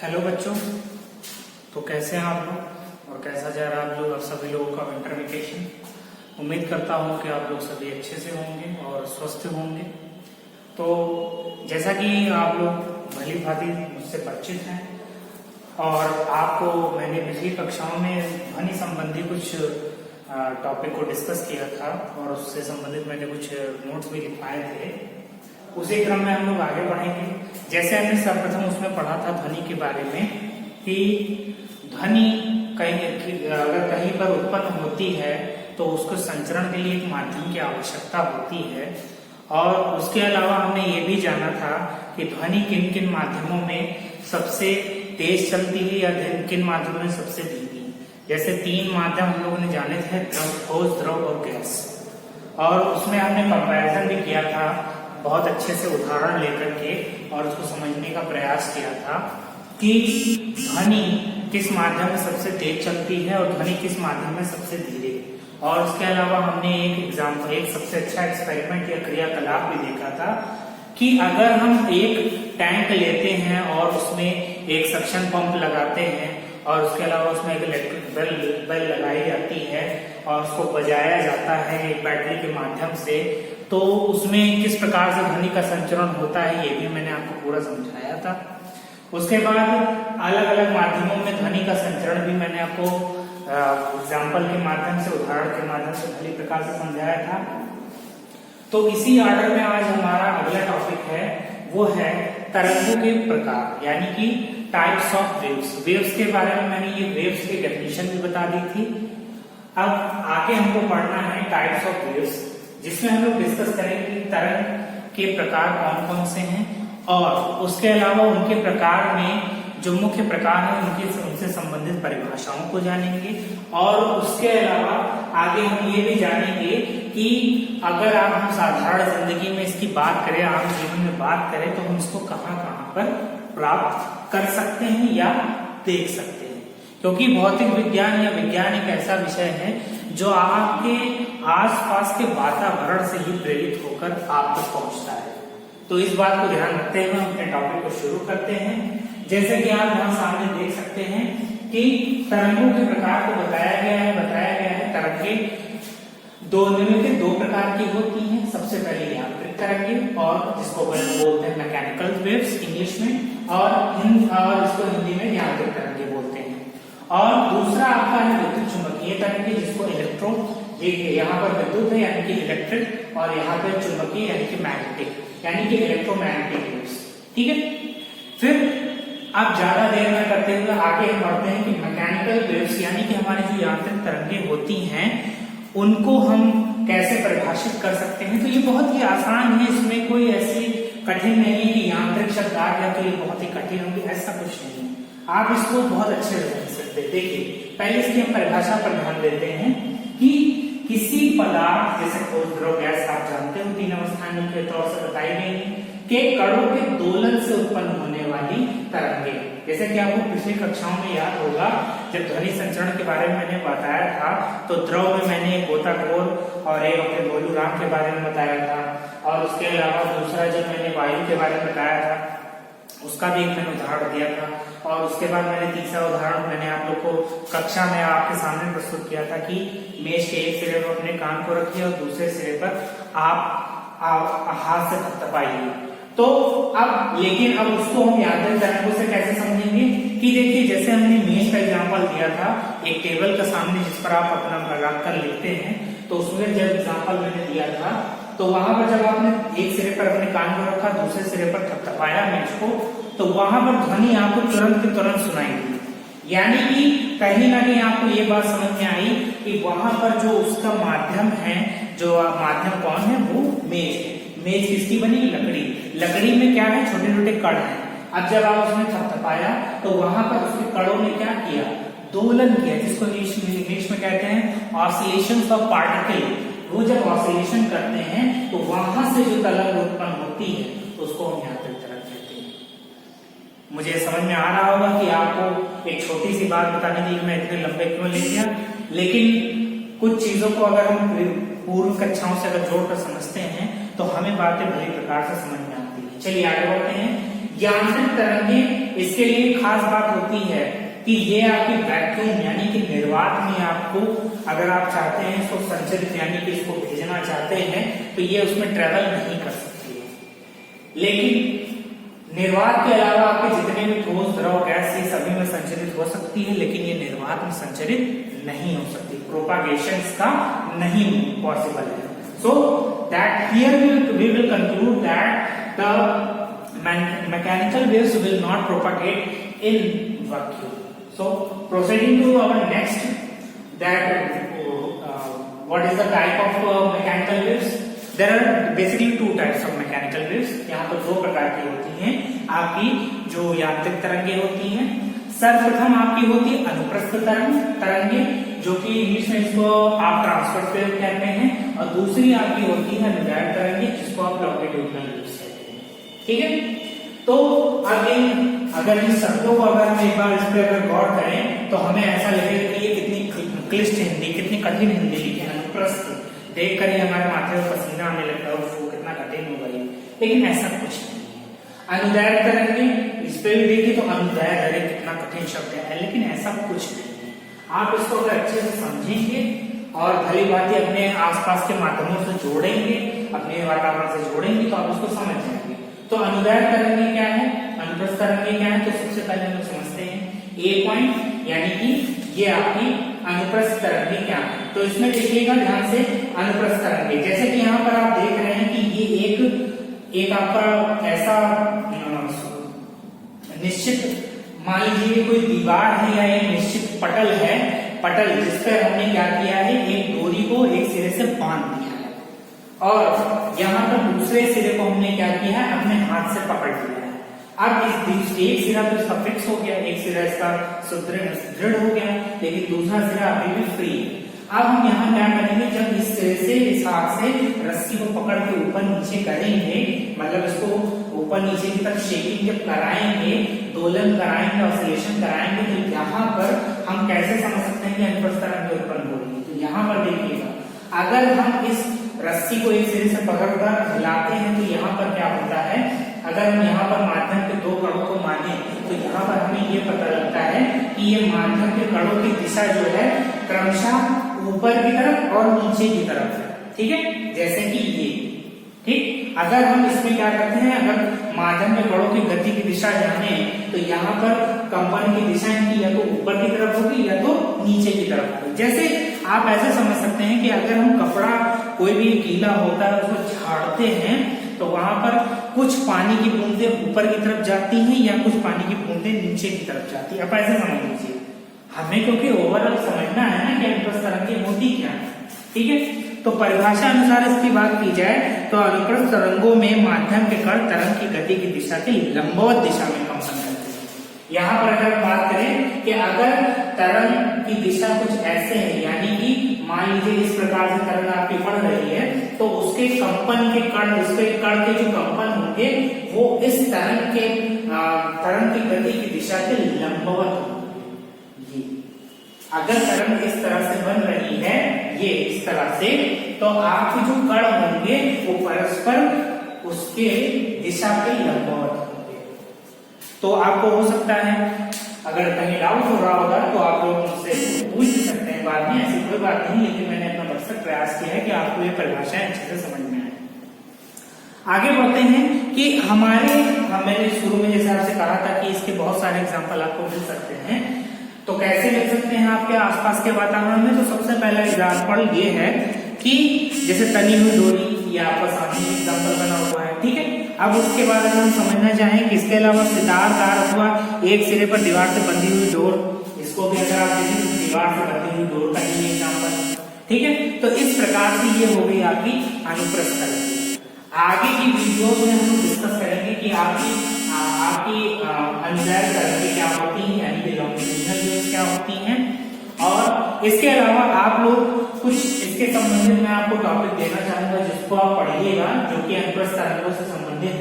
Hello बच्चों। तो कैसे हैं आप लोग और कैसा जा रहा है आप सभी लोगों का विंटर वेकेशन। उम्मीद करता हूं कि आप लोग सभी अच्छे से होंगे और स्वस्थ होंगे। तो जैसा कि आप लोग भली भांति मुझसे परिचित हैं और आपको मैंने पिछली कक्षाओं में ध्वनि संबंधी कुछ टॉपिक को डिस्कस किया था और उससे संबंधित मैंने कुछ नोट्स भी लिखवाए थे। उसी क्रम में हम लोग आगे बढ़ेंगे। जैसे हमने सर्वप्रथम उसमें पढ़ा था ध्वनि के बारे में कि ध्वनि अगर कहीं पर उत्पन्न होती है तो उसको संचरण के लिए एक माध्यम की आवश्यकता होती है। और उसके अलावा हमने ये भी जाना था कि ध्वनि किन किन माध्यमों में सबसे तेज चलती है या किन माध्यमों में सबसे धीमी। जैसे 3 माध्यम हम लोगों ने जाने थे, ठोस, द्रव और गैस। और उसमें हमने कंपैरिजन भी किया था बहुत अच्छे से उदाहरण लेकर के और उसको समझने का प्रयास किया था कि ध्वनि किस माध्यम में सबसे तेज चलती है और ध्वनि किस माध्यम में सबसे धीरे। और उसके अलावा हमने एक सबसे अच्छा एक्सपेरिमेंट या क्रियाकलाप भी देखा था कि अगर हम एक टैंक लेते हैं और उसमें एक सक्शन पंप लगाते हैं और उसके अलावा उसमें एक इलेक्ट्रिक बेल लगाई जाती है और उसको बजाया जाता है एक बैटरी के माध्यम से, तो उसमें किस प्रकार से ध्वनि का संचरण होता है ये भी मैंने आपको पूरा समझाया था। उसके बाद अलग अलग माध्यमों में ध्वनि का संचरण भी मैंने आपको एग्जाम्पल के माध्यम से, उदाहरण के माध्यम से भली प्रकार से समझाया था। तो इसी ऑर्डर में आज हमारा अगला टॉपिक है, वो है तरंगों के प्रकार, यानी कि टाइप्स ऑफ वेव्स। वेव्स के बारे में मैंने ये वेव्स की डेफिनेशन भी बता दी थी। अब आगे हमको पढ़ना है टाइप्स ऑफ वेव्स, जिसमें हम लोग डिस्कस करेंगे कि तरंग के प्रकार कौन कौन से हैं और उसके अलावा उनके प्रकार में जो मुख्य प्रकार है उनसे संबंधित परिभाषाओं को जानेंगे। और उसके अलावा आगे हम ये भी जानेंगे कि अगर हम साधारण जिंदगी में इसकी बात करें, आम जीवन में बात करें, तो हम इसको कहाँ कहाँ पर प्राप्त कर सकते हैं या देख सकते हैं। क्योंकि भौतिक विज्ञान या विज्ञान एक ऐसा विषय है जो आपके आसपास के वातावरण से ही प्रेरित होकर आप तक पहुंचता है। तो इस बात को ध्यान रखते हुए हम अपने टॉपिक को शुरू करते हैं। जैसे कि आप यहाँ सामने देख सकते हैं कि तरंगों के प्रकार को बताया गया है तरंगे निम्नलिखित 2 प्रकार की होती हैं। सबसे पहले यांत्रिक तरंगे और जिसको बोलते हैं मैकेनिकल वेव्स इंग्लिश में, और इसको हिंदी में यांत्रिक तरंगे बोलते हैं। और दूसरा आपका है विद्युत चुंबकीय तरंगे, जिसको इलेक्ट्रो, यहाँ पर विद्युत है यानी कि इलेक्ट्रिक और यहाँ पे चुंबकीय यानी कि मैग्नेटिक, यानी कि इलेक्ट्रोमैग्नेटिक वेव्स। ठीक है। फिर आप ज्यादा देर में करते हुए आगे हम बढ़ते हैं कि मैकेनिकल वेव्स, यानी कि हमारी जो यांत्रिक तरंगे होती हैं उनको हम कैसे परिभाषित कर सकते हैं। तो ये बहुत ही आसान है, इसमें कोई ऐसी कठिन नहीं है कि यांत्रिक शब्द आ गया तो ये बहुत ही कठिन होगी, ऐसा कुछ नहीं है। आप इसको बहुत अच्छे से समझ सकते हैं। देखिए, पहले इसकी हम परिभाषा पर ध्यान देते हैं कि किसी पदार्थ जैसे ठोस, द्रव, गैस, आप जानते हो 3 अवस्थाएं मुख्य तौर से बताई गई हैं के कणों के दोलन से उत्पन्न होने वाली तरंगे। जैसे कि आपको पिछली कक्षाओं में याद होगा, जब ध्वनि संचरण के बारे में मैंने बताया था तो द्रव में मैंने एक गोताखोर और एक अपने भोलू राम के बारे में बताया था, और उसके अलावा दूसरा जब मैंने वायु के बारे में बताया था उसका भी एक मैंने उदाहरण दिया था। और उसके बाद मैंने तीसरा उदाहरण मैंने आप लोग को कक्षा में आपके सामने प्रस्तुत किया था कि मेज के एक सिरे पर अपने कान को रखिए और दूसरे सिरे पर आप हाथ से थपथपाइए। तो लेकिन अब उसको हम यांत्रिक तरंगों से कैसे समझेंगे कि देखिए, जैसे हमने मेज का एग्जांपल दिया था, एक टेबल का सामने जिस पर आप अपना रख कर लिखते हैं, तो उसमें जब एग्जांपल मैंने दिया था तो वहां पर जब आपने एक सिरे पर अपने कान को रखा, दूसरे सिरे पर थपथपाया मेज को, तो वहां पर ध्वनि आपको तुरंत की तुरंत सुनाई दी। यानी कि कहीं ना कहीं आपको ये बात समझ में आई कि वहां पर जो उसका माध्यम है, जो माध्यम कौन है, वो मेज है। मेज किसकी बनी? लकड़ी में क्या है? छोटे छोटे कण हैं। अब जब आप उसमें थपथपाया तो वहां पर उसके कणों ने क्या किया? दोलन किया, जिसको इंग्लिश में कहते हैं ऑसिलेशंस ऑफ पार्टिकल। वो जब ऑसिलेशन करते हैं तो वहां से जो तरंग उत्पन्न होती है उसको हम यांत्रिक तरंग कहते हैं। मुझे समझ में आ रहा होगा कि आपको एक छोटी सी बात बताने के लिए मैं इतने लंबे क्यों ले लिया, लेकिन कुछ चीजों को अगर हम पूर्व कक्षाओं से अगर जोड़कर समझते हैं तो हमें बातें भली प्रकार से समझ में आती है। चलिए आगे बढ़ते हैं। यांत्रिक तरंगे, इसके लिए खास बात होती है कि ये आपकी वैक्यूम यानी कि निर्वात में आपको अगर आप चाहते हैं इसको संचरित यानी कि इसको भेजना चाहते हैं तो ये उसमें ट्रेवल नहीं कर सकती है। लेकिन निर्वात के अलावा आपके जितने भी ठोस द्रव गैस ये सभी में संचरित हो सकती है, लेकिन ये निर्वात में संचरित नहीं हो सकती, प्रोपागेशन का नहीं पॉसिबल है। So that here we will conclude that the mechanical waves will not propagate in vacuum. So proceeding to our next, that what is the type of mechanical waves? There are basically two types of mechanical waves. यहाँ पर दो प्रकार की होती हैं आपकी जो यांत्रिक तरंगे होती हैं। सर्वप्रथम आपकी होती है अनुप्रस्थ तरंगे, जो कि इंग्लिश में इसको आप ट्रांसवर्स वेव कहते हैं, और दूसरी आपकी होती है अनुदैर्ध्य तरंगे, जिसको आप लॉन्गिट्यूडिनल वेव्स कहते हैं। ठीक है, तो अगर इन शब्दों को अगर हम एक बार इस पर अगर गौर करें तो हमें ऐसा लगेगा कि ये कितनी क्लिष्ट हिंदी, कितनी कठिन हिंदी लिखी है। अनुप्रस्थ देख कर ही हमारे माथे में पसीना आने लगता है, वो कितना कठिन होगा ये, लेकिन ऐसा कुछ नहीं है। अनुदैर्ध्य तरंगे, इस पे भी देखिए तो अनुदैर्ध्य, अरे कितना कठिन शब्द है, लेकिन ऐसा कुछ नहीं है। आप इसको अगर अच्छे से समझेंगे और भली भांति अपने आसपास के माध्यमों से जोड़ेंगे, अपने वातावरण से जोड़ेंगे, तो आप इसको समझ जाएंगे। तो अनुदैर्ध्य तरंगे क्या है, अनुप्रस्थ तरंगे क्या है, तो सबसे पहले हम समझते हैं ए पॉइंट, यानी कि ये आपकी अनुप्रस्थ तरंगे क्या है। तो इसमें देखिएगा ध्यान से, अनुप्रस्थ तरंगे जैसे कि यहाँ पर आप देख रहे हैं कि ये एक आपका ऐसा निश्चित, मान लीजिए कोई दीवार है या एक निश्चित पटल जिस पर हमने क्या किया है, एक डोरी को एक सिरे से बांध दिया है, और यहाँ पर दूसरे सिरे को हमने क्या किया है, अपने हाथ से पकड़ लिया है। अब इस एक सिरा तो इसका फिक्स हो गया, एक सिरा इसका सुदृढ़ हो गया, लेकिन दूसरा सिरा अभी भी फ्री है। अब हम यहाँ क्या करेंगे, जब इस सिरे से इस हाथ से रस्सी को पकड़ के ऊपर नीचे करेंगे, मतलब इसको ऊपर नीचे की तरफ शेकिंग जब कराएंगे, दोलन कराएंगे, ऑसिलेशन कराएंगे, तो यहाँ पर हम कैसे समझ सकते हैं कि अनुप्रस्थ तरंगे उत्पन्न हो रही है। तो यहाँ पर देखिएगा, अगर हम इस रस्सी को एक सिरे से पकड़कर हिलाते हैं तो यहाँ पर क्या होता है, अगर हम यहाँ पर माध्यम के दो कणों को माने तो यहाँ पर हमें ये पता लगता है कि ये माध्यम के कणों की दिशा जो है क्रमशः ऊपर की तरफ और नीचे की तरफ है। ठीक है, जैसे कि ये, ठीक, अगर हम इसमें क्या करते हैं, अगर माध्यम के कणों की गति की दिशा जाने तो यहाँ पर कंपन की दिशा इनकी या तो ऊपर की तरफ होगी या तो नीचे की तरफ होगी। जैसे आप ऐसे समझ सकते हैं कि अगर हम कपड़ा कोई भी गीला होता है उसको झाड़ते हैं तो वहां पर कुछ पानी की बूंदें ऊपर की तरफ जाती हैं या कुछ पानी की बूंदें नीचे की तरफ जाती है। आप ऐसे समझ लीजिए, हमें क्योंकि ओवरऑल समझना है ना कि अनुप्रस्थ तरंगे होती क्या है। ठीक है, तो परिभाषा अनुसार इसकी बात की जाए तो अनुप्रस्थ तरंगों में माध्यम के कण तरंग की गति की दिशा के लंबवत दिशा में कंपन करते हैं। यहाँ पर अगर बात करें कि अगर तरंग की दिशा कुछ ऐसे है, यानी कि मान लीजिए इस प्रकार से तरंग आपकी बढ़ रही है, तो उसके कंपन के कण, इसके कण के जो कंपन होंगे वो इस तरंग की गति की दिशा के लंबवत होंगे। अगर तरंग इस तरह से बन रही है, ये इस तरह से, तो आपके जो कण होंगे वो परस्पर उसके दिशा के लंबवत होंगे। तो आपको हो सकता है अगर कहीं डाउट हो रहा होगा तो आप लोग मुझसे पूछ सकते हैं बाद में, ऐसी कोई बात नहीं, लेकिन मैंने अपना भरसक प्रयास किया है कि आपको ये परिभाषाएं अच्छे से समझ में आए। आगे बढ़ते हैं कि मैंने शुरू में जैसे आपसे कहा था कि इसके बहुत सारे एग्जाम्पल आपको मिल सकते हैं, तो कैसे मिल सकते हैं आपके आसपास के वातावरण में। तो सबसे पहला एग्जाम्पल ये है कि जैसे तनी हुई डोरी, ये आपका सामने एग्जाम्पल बना हुआ है। ठीक है, अब उसके बाद अगर हम समझना चाहें कि इसके अलावा सितार तार अथवा एक सिरे पर दीवार से बंधी हुई डोर, इसको भी अगर आप देखें तो दीवार से बंधी हुई डोर का ही एग्जाम्पल। ठीक है, तो इस प्रकार से ये हो गई आपकी अनुप्रस्थ तरंग। आगे की वीडियो में हम डिस्कस करेंगे कि आपकी अनुदैर्ध्य तरंगें क्या होती हैं, यानी कि लॉन्गिट्यूडिनल वेव्स क्या होती हैं। और इसके अलावा आप लोग कुछ इसके संबंधित मैं आपको टॉपिक देना चाहूंगा जिसको आप पढ़िएगा, जो कि अनुप्रस्थ तरंगों से संबंधित है।